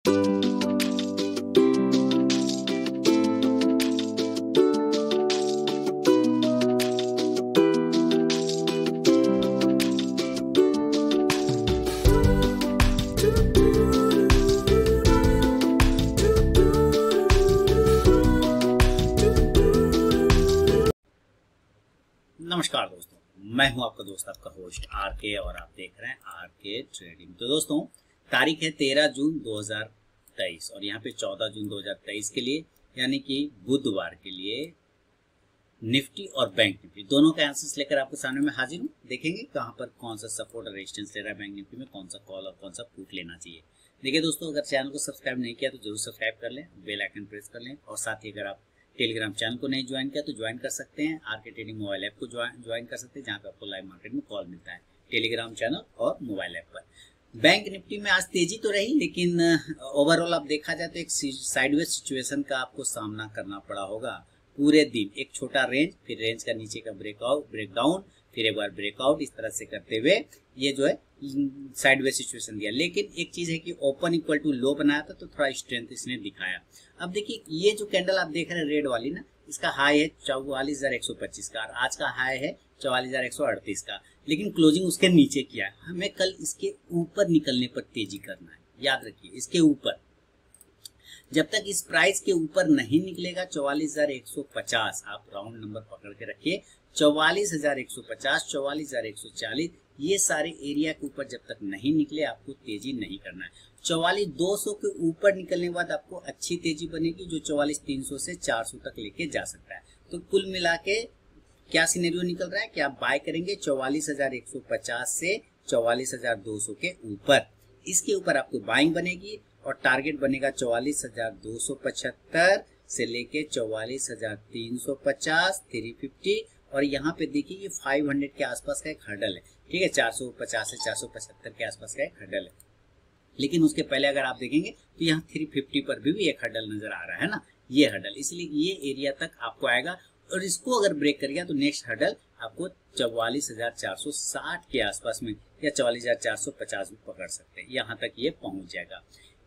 नमस्कार दोस्तों, मैं हूं आपका दोस्त, आपका होस्ट आरके और आप देख रहे हैं आरके ट्रेडिंग। तो दोस्तों, तारीख है 13 जून 2023 और यहाँ पे 14 जून 2023 के लिए यानी कि बुधवार के लिए निफ्टी और बैंक निफ्टी दोनों के आंसर्स लेकर आपके सामने में हाजिर हूँ। देखेंगे कहाँ पर कौन सा सपोर्ट और रेजिस्टेंस ले रहा है बैंक निफ्टी में, कौन सा कॉल और कौन सा पुट लेना चाहिए। देखिए दोस्तों, अगर चैनल को सब्सक्राइब नहीं किया तो जरूर सब्सक्राइब कर लें, बेल आइकन प्रेस कर लें और साथ ही अगर आप टेलीग्राम चैनल को नहीं ज्वाइन किया तो ज्वाइन कर सकते हैं। आरके ट्रेडिंग मोबाइल ऐप को ज्वाइन कर सकते हैं, जहाँ पे आपको लाइव मार्केट में कॉल मिलता है टेलीग्राम चैनल और मोबाइल ऐप पर। बैंक निफ्टी में आज तेजी तो रही, लेकिन ओवरऑल आप देखा जाए तो एक साइडवेज सिचुएशन का आपको सामना करना पड़ा होगा पूरे दिन। एक छोटा रेंज, फिर रेंज का नीचे का ब्रेकडाउन, फिर एक बार ब्रेकआउट, इस तरह से करते हुए ये जो है साइडवेज सिचुएशन दिया। लेकिन एक चीज है कि ओपन इक्वल टू लो बनाया था तो थोड़ा स्ट्रेंथ इसने दिखाया। अब देखिए, ये जो कैंडल आप देख रहे हैं रेड वाली ना, इसका हाई है 44,125 का और आज का हाई है 44,138 का, लेकिन क्लोजिंग उसके नीचे किया है। हमें कल इसके ऊपर निकलने पर तेजी करना है, याद रखिए, इसके ऊपर। जब तक इस प्राइस के ऊपर नहीं निकलेगा 44,150, आप राउंड नंबर पकड़ के रखिए, 44,150, 44,140, ये सारे एरिया के ऊपर जब तक नहीं निकले आपको तेजी नहीं करना है। 44,200 के ऊपर निकलने के बाद आपको अच्छी तेजी बनेगी, जो 44,300 से 400 तक लेके जा सकता है। तो कुल मिला के क्या सिनेरियो निकल रहा है कि आप बाय करेंगे 44,150 से 44,200 के ऊपर। इसके ऊपर आपको बाइंग बनेगी और टारगेट बनेगा 44,275 से लेके 44,350, 350। और यहाँ पे देखिए ये 500 के आसपास का एक हर्डल है, ठीक है, 450 से 475 के आसपास का एक हर्डल है। लेकिन उसके पहले अगर आप देखेंगे तो यहाँ 350 पर भी एक हर्डल नजर आ रहा है ना, ये हर्डल, इसलिए ये एरिया तक आपको आएगा और इसको अगर ब्रेक कर गया तो नेक्स्ट हर्डल आपको 44,460 के आसपास में या 44,450 में पकड़ सकते हैं, यहाँ तक ये पहुंच जाएगा।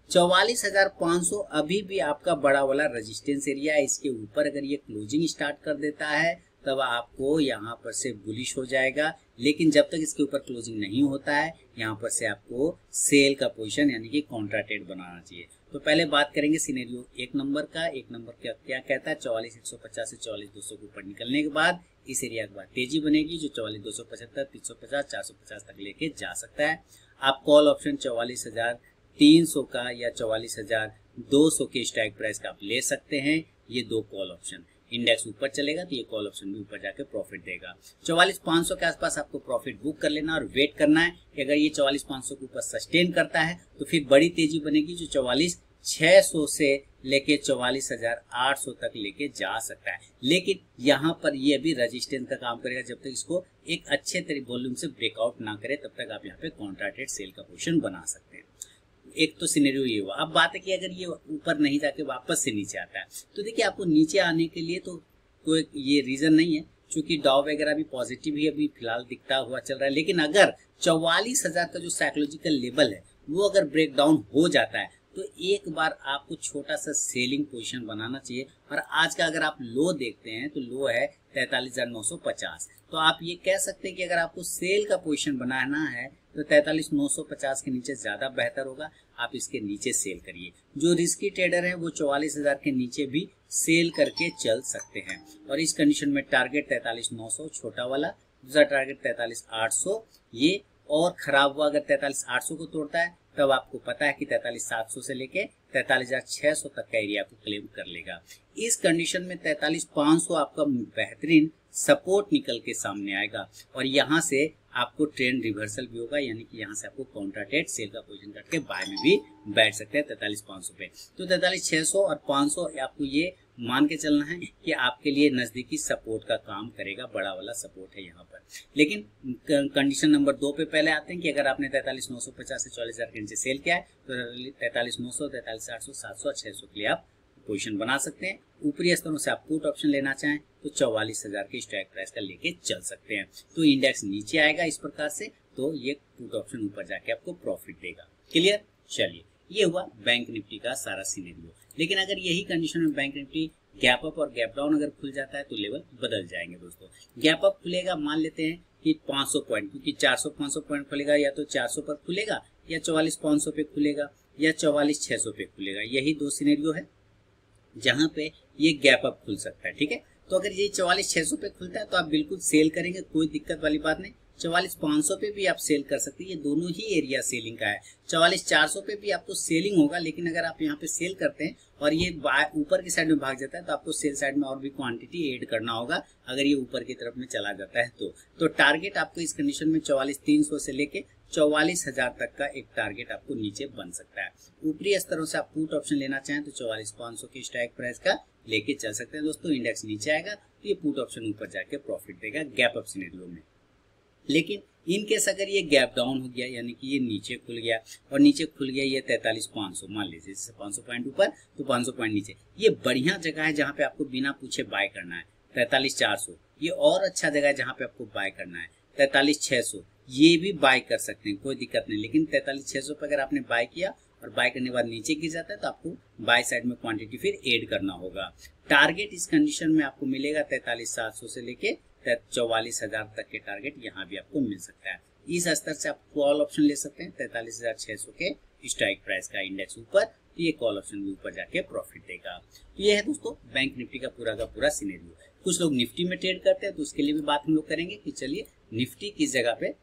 44,500 अभी भी आपका बड़ा वाला रेजिस्टेंस एरिया है। इसके ऊपर अगर ये क्लोजिंग स्टार्ट कर देता है तब आपको यहाँ पर से बुलिश हो जाएगा, लेकिन जब तक इसके ऊपर क्लोजिंग नहीं होता है यहाँ पर से आपको सेल का पोजीशन यानी कि कॉन्ट्रा ट्रेड बनाना चाहिए। तो पहले बात करेंगे सिनेरियो एक नंबर का। एक नंबर क्या कहता है, 44,150 से 44,200 के ऊपर निकलने के बाद इस एरिया के बाद तेजी बनेगी, जो 44,275, 350, 450 तक लेके जा सकता है। आप कॉल ऑप्शन 44,300 का या 44,200 के स्ट्राइक प्राइस का आप ले सकते हैं। ये दो कॉल ऑप्शन, इंडेक्स ऊपर चलेगा तो ये कॉल ऑप्शन भी ऊपर जाके प्रॉफिट देगा। 44,500 के आसपास आपको प्रॉफिट बुक कर लेना और वेट करना है कि अगर ये 44,500 के ऊपर सस्टेन करता है तो फिर बड़ी तेजी बनेगी, जो 44,600 से लेके 44,800 तक लेके जा सकता है। लेकिन यहाँ पर ये भी रेजिस्टेंस का काम करेगा, जब तक इसको एक अच्छे तरीके वॉल्यूम से ब्रेकआउट ना करे तब तक आप यहाँ पे कॉन्ट्राक्टेड सेल का पोजीशन बना सकते हैं। एक तो सिनेरियो ये हुआ। अब बात है कि अगर ये ऊपर नहीं जाके वापस से नीचे आता है तो देखिए, आपको नीचे आने के लिए तो कोई ये रीजन नहीं है, क्योंकि डाउ वगैरह भी पॉजिटिव ही अभी फिलहाल दिखता हुआ चल रहा है। लेकिन अगर 44,000 का जो साइकोलॉजिकल लेवल है वो अगर ब्रेक डाउन हो जाता है तो एक बार आपको छोटा सा सेलिंग पोजीशन बनाना चाहिए। और आज का अगर आप लो देखते हैं तो लो है 43,950, तो आप ये कह सकते हैं कि अगर आपको सेल का पोजीशन बनाना है तो 43,950 के नीचे ज्यादा बेहतर होगा, आप इसके नीचे सेल करिए। जो रिस्की ट्रेडर है वो 44,000 के नीचे भी सेल करके चल सकते हैं। और इस कंडीशन में टारगेट 43,900 छोटा वाला, दूसरा टारगेट 43,800। ये और खराब हुआ अगर 43,800 को तोड़ता है तब आपको पता है कि 43,700 से लेके 43,600 तक का एरिया को क्लेम कर लेगा। इस कंडीशन में 43,500 आपका बेहतरीन सपोर्ट निकल के सामने आएगा और यहाँ से आपको ट्रेंड रिवर्सल भी होगा, यानी कि यहाँ से आपको कॉन्ट्राक्टेड सेल का पोजीशन करके बाय में भी बैठ सकते हैं 43,500 पे। तो 43,600 और 500 आपको ये मान के चलना है कि आपके लिए नजदीकी सपोर्ट का काम करेगा, बड़ा वाला सपोर्ट है यहाँ पर। लेकिन कंडीशन नंबर 2 पे पहले आते हैं कि अगर आपने 43,950 से 44,000 के नीचे सेल किया है तो 43,900, 43,800, 700 और 600 के लिए आप पोजीशन बना सकते हैं। ऊपरी स्तरों से आप पुट ऑप्शन लेना चाहें तो 44,000 के स्ट्राइक प्राइस का लेके चल सकते हैं। तो इंडेक्स नीचे आएगा इस प्रकार से, तो ये पुट ऑप्शन ऊपर जाके आपको प्रॉफिट देगा। क्लियर? चलिए, ये हुआ बैंक निफ्टी का सारा सिनेरियो। लेकिन अगर यही कंडीशन में बैंक निफ्टी गैप अप और गैप डाउन अगर खुल जाता है तो लेवल बदल जाएंगे दोस्तों। गैप अप खुलेगा, मान लेते हैं कि 500 पॉइंट, क्योंकि 400-500 पॉइंट खुलेगा, या तो 400 पर खुलेगा, या 44,500 पे खुलेगा, या 44,600 पे खुलेगा। यही दो सिनेरियो है जहां पे ये गैप अप खुल सकता है। ठीक है, तो अगर ये 44,600 पे खुलता है तो आप बिल्कुल सेल करेंगे, कोई दिक्कत वाली बात नहीं। 44,500 पे भी आप सेल कर सकते हैं, ये दोनों ही एरिया सेलिंग का है। 44,400 पे भी आपको सेलिंग होगा, लेकिन अगर आप यहाँ पे सेल करते हैं और ये ऊपर की साइड में भाग जाता है तो आपको सेल साइड में और भी क्वांटिटी ऐड करना होगा, अगर ये ऊपर की तरफ में चला जाता है तो टारगेट आपको इस कंडीशन में 44,300 से लेके 44,000 तक का एक टारगेट आपको नीचे बन सकता है। ऊपरी स्तरों से आप पुट ऑप्शन लेना चाहें तो 44,500 की स्ट्राइक प्राइस का लेके चल सकते हैं दोस्तों। इंडेक्स नीचे आएगा तो ये पुट ऑप्शन ऊपर जाके प्रॉफिट देगा गैप अप सिनेरियो में। लेकिन इन केस अगर ये गैप डाउन हो गया, यानी कि ये नीचे खुल गया और नीचे खुल गया ये 43,500, मान लीजिए जैसे 500 पॉइंट ऊपर तो 500 पॉइंट नीचे, ये बढ़िया जगह है जहां पे आपको बिना पूछे बाय करना है। 43,400 ये और अच्छा जगह है जहां पे आपको बाय करना है। 43,600 ये भी बाय कर सकते हैं, कोई दिक्कत नहीं। लेकिन 43,600 पर अगर आपने बाय किया और बाय करने के बाद नीचे गिर जाता है तो आपको बाय साइड में क्वांटिटी फिर ऐड करना होगा। टारगेट इस कंडीशन में आपको मिलेगा 43,700 से लेके 44,000 तक के टारगेट यहाँ भी आपको मिल सकता है। इस स्तर से आप कॉल ऑप्शन ले सकते हैं 43,600 के स्ट्राइक प्राइस का। इंडेक्स ऊपर तो ये कॉल ऑप्शन भी ऊपर जाके प्रॉफिट देगा। तो ये है दोस्तों बैंक निफ्टी का पूरा सिनेरियो। कुछ लोग निफ्टी में ट्रेड करते हैं तो उसके लिए भी बात हम लोग करेंगे कि चलिए निफ्टी किस जगह पे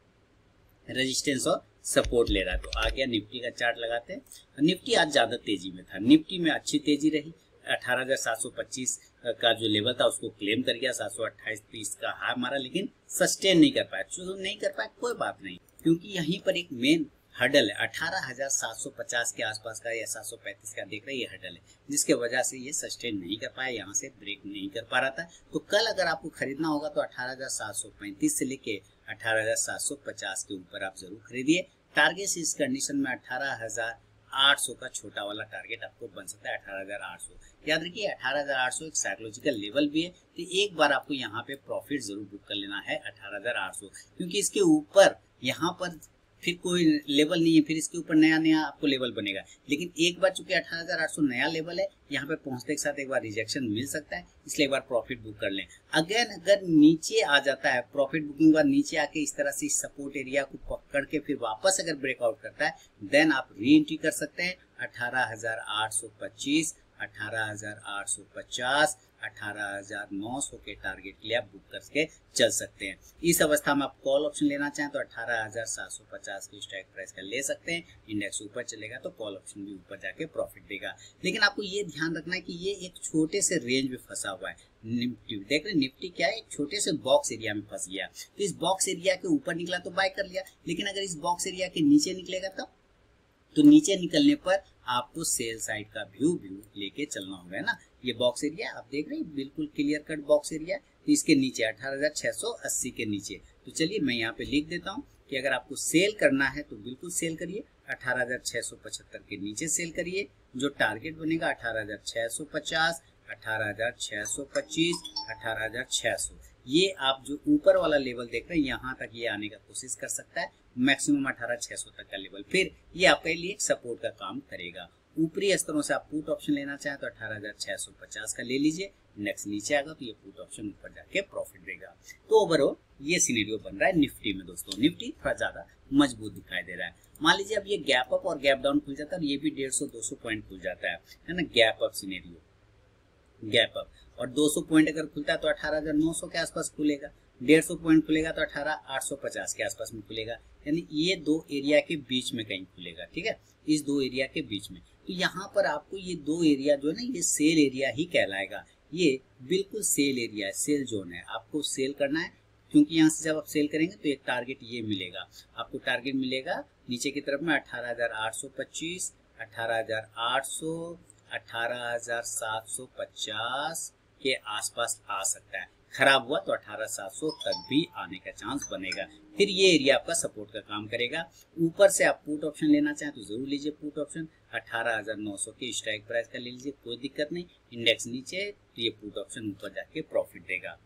रेजिस्टेंस और सपोर्ट ले रहा है। तो आ गया निफ्टी का चार्ट लगाते हैं। निफ्टी आज ज्यादा तेजी में था, निफ्टी में अच्छी तेजी रही। 18,725 का जो लेवल था उसको क्लेम कर गया, 728.30 का हाई मारा, लेकिन सस्टेन नहीं कर पाया। जो नहीं कर पाया कोई बात नहीं, क्योंकि यहीं पर एक मेन हर्डल है 18,750 के आसपास का या 735 का देख रहे हैं, ये हर्डल है जिसके वजह से ये सस्टेन नहीं कर पाया, यहाँ से ब्रेक नहीं कर पा रहा था। तो कल अगर आपको खरीदना होगा तो 18,735 से लेके 18,750 के ऊपर आप जरूर खरीदिए। टारगेट इस कंडीशन में 18,800 का छोटा वाला टारगेट आपको बन सकता है। 18,800 याद रखिए, 18,800 एक साइकोलॉजिकल लेवल भी है, तो एक बार आपको यहाँ पे प्रॉफिट जरूर बुक कर लेना है 18,800, क्योंकि इसके ऊपर यहाँ पर फिर कोई लेवल नहीं है, फिर इसके ऊपर नया आपको लेवल बनेगा। लेकिन एक बार चूंकि 18,800 नया लेवल है, यहाँ पे पहुंचने के साथ एक बार रिजेक्शन मिल सकता है, इसलिए एक बार प्रॉफिट बुक कर लें। अगर नीचे आ जाता है, प्रॉफिट बुकिंग बाद नीचे आके इस तरह से सपोर्ट एरिया को पकड़ के फिर वापस अगर ब्रेकआउट करता है, देन आप री एंट्री कर सकते हैं 18,825, 18,850, 18,900 के टारगेट के लिए आप बुक करके चल सकते हैं। इस अवस्था में आप कॉल ऑप्शन लेना चाहें तो 18,750 की स्ट्राइक प्राइस का ले सकते हैं। इंडेक्स ऊपर चलेगा तो कॉल ऑप्शन भी ऊपर जाके प्रॉफिट देगा। लेकिन आपको ये ध्यान रखना है कि ये एक छोटे से रेंज में फंसा हुआ है। निफ्टी देख रहे, निफ्टी क्या है, एक छोटे से बॉक्स एरिया में फंस गया। तो इस बॉक्स एरिया के ऊपर निकला तो बाय कर लिया, लेकिन अगर इस बॉक्स एरिया के नीचे निकलेगा तो नीचे निकलने पर आपको सेल साइड का व्यू लेके चलना होगा, है ना। ये बॉक्स एरिया आप देख रहे हैं, बिल्कुल क्लियर कट बॉक्स एरिया। तो इसके नीचे 18,680 के नीचे, तो चलिए मैं यहाँ पे लिख देता हूँ कि अगर आपको सेल करना है तो बिल्कुल सेल करिए, 18,675 के नीचे सेल करिए। जो टारगेट बनेगा 18,650, 18,625, 18,600, ये आप जो ऊपर वाला लेवल देख रहे हैं यहाँ तक ये आने का कोशिश कर सकता है। मैक्सिमम 18,600 तक का लेवल, फिर ये आपके लिए सपोर्ट का काम करेगा। ऊपरी स्तरों से आप पुट ऑप्शन लेना चाहें तो 18,650 का ले लीजिए। नेक्स्ट नीचे आएगा तो ये पुट ऑप्शन ऊपर जाके प्रॉफिट देगा। तो ओवरऑल ये सिनेरियो बन रहा है निफ्टी में दोस्तों। निफ्टी थोड़ा ज्यादा मजबूत दिखाई दे रहा है। मान लीजिए अब ये गैप अप और गैप डाउन खुल जाता है और ये भी 150-200 पॉइंट खुल जाता है ना। Gap up scenario, gap up और 200 पॉइंट अगर खुलता है तो 18,900 के आसपास खुलेगा। 150 पॉइंट खुलेगा तो 18,850 के आसपास में खुलेगा, यानी ये दो एरिया के बीच में कहीं खुलेगा। ठीक है, इस दो एरिया के बीच में। तो यहाँ पर आपको ये दो एरिया जो है ना, ये सेल एरिया ही कहलाएगा। ये बिल्कुल सेल एरिया है, सेल जोन है। आपको सेल करना है, क्योंकि यहाँ से जब आप सेल करेंगे तो एक टारगेट ये मिलेगा आपको। टारगेट मिलेगा नीचे की तरफ में 18,825, 18,800, 18,750 के आसपास आ सकता है। खराब हुआ तो 18,700 तक भी आने का चांस बनेगा। फिर ये एरिया आपका सपोर्ट का काम करेगा। ऊपर से आप पुट ऑप्शन लेना चाहें तो जरूर लीजिए पुट ऑप्शन। 18,900 की स्ट्राइक प्राइस का ले लीजिए, कोई दिक्कत नहीं। इंडेक्स नीचे तो ये पुट ऑप्शन ऊपर जाके प्रॉफिट देगा।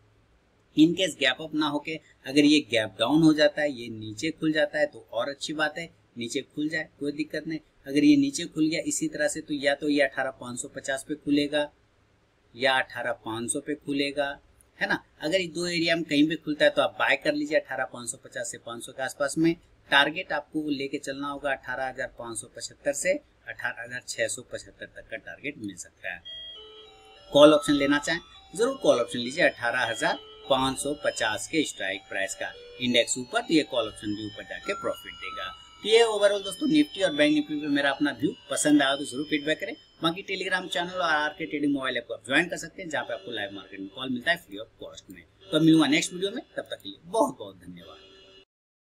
इनकेस गैप अप ना होके अगर ये गैप डाउन हो जाता है, ये नीचे खुल जाता है तो और अच्छी बात है, नीचे खुल जाए कोई दिक्कत नहीं। अगर ये नीचे खुल गया इसी तरह से तो या तो ये 18,550 पे खुलेगा या 18,500 पे खुलेगा, है ना। अगर ये दो एरिया में कहीं भी खुलता है तो आप बाय कर लीजिए 18,550 से 500 के आसपास में। टारगेट आपको लेके चलना होगा 18,575 से 18,675 तक का टारगेट मिल सकता है। कॉल ऑप्शन लेना चाहें जरूर कॉल ऑप्शन लीजिए 18,550 के स्ट्राइक प्राइस का। इंडेक्स ऊपर तो ये कॉल ऑप्शन भी ऊपर जाके प्रॉफिट देगा। तो ये ओवरऑल दोस्तों निफ्टी और बैंक निफ्टी पे मेरा अपना व्यू, पसंद आया तो जरूर फीडबैक करें। बाकी टेलीग्राम चैनल और आरके ट्रेडिंग मोबाइल ऐप को आप ज्वाइन कर सकते हैं जहाँ पे आपको लाइव मार्केट में कॉल मिलता है फ्री ऑफ कॉस्ट में। तो मिलूंगा नेक्स्ट वीडियो में, तब तक के लिए बहुत बहुत धन्यवाद।